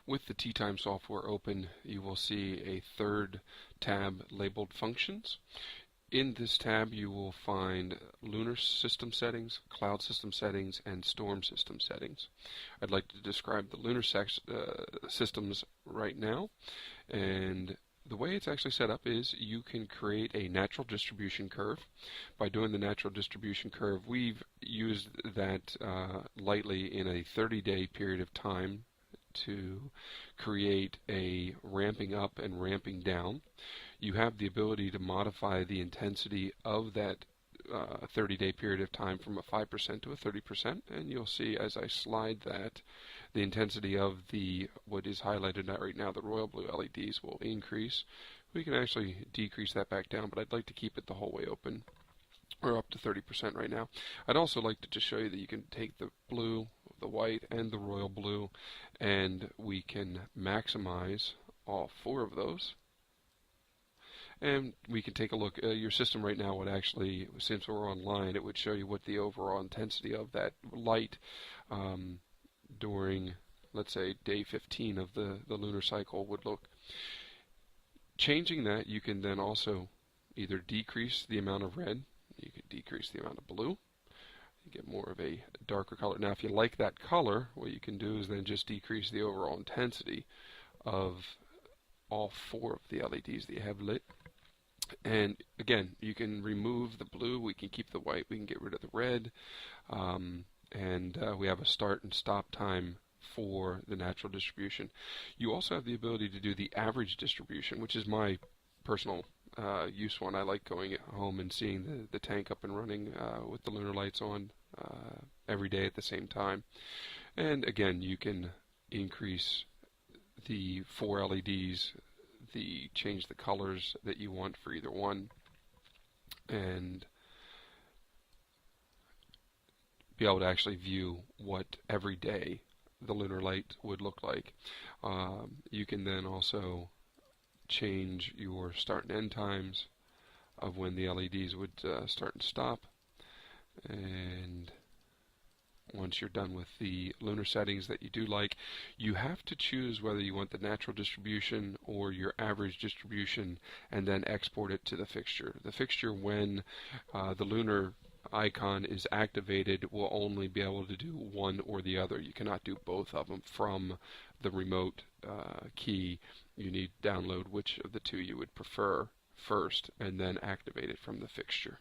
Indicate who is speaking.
Speaker 1: With the T-Time software open, you will see a third tab labeled Functions. In this tab, you will find Lunar System Settings, Cloud System Settings, and Storm System Settings. I'd like to describe the Lunar systems right now. And the way it's actually set up is you can create a natural distribution curve. By doing the natural distribution curve, we've used that lightly in a 30-day period of time to create a ramping up and ramping down. You have the ability to modify the intensity of that 30-day period of time from a 5% to a 30%, and you'll see as I slide that, the intensity of the what is highlighted right now, the royal blue LEDs, will increase. We can actually decrease that back down, but I'd like to keep it the whole way open. We're up to 30% right now. I'd also like to just show you that you can take the blue, the white, and the royal blue, and we can maximize all four of those. And we can take a look. Your system right now would actually, since we're online, it would show you what the overall intensity of that light during, let's say, day 15 of the lunar cycle would look. Changing that, you can then also either decrease the amount of red, you could decrease the amount of blue, you get more of a darker color. Now, if you like that color, what you can do is then just decrease the overall intensity of all four of the LEDs that you have lit. And again, you can remove the blue, we can keep the white, we can get rid of the red, and we have a start and stop time for the natural distribution. You also have the ability to do the average distribution, which is my personal use one. I like going at home and seeing the tank up and running with the lunar lights on every day at the same time. And again, you can increase the four LEDs, change the colors that you want for either one, and be able to actually view what every day the lunar light would look like. You can then also change your start and end times of when the LEDs would start and stop. And once you're done with the lunar settings that you do like, you have to choose whether you want the natural distribution or your average distribution, and then export it to the fixture. The fixture, when the lunar icon is activated, will only be able to do one or the other. You cannot do both of them from the remote key. You need to download which of the two you would prefer first and then activate it from the fixture.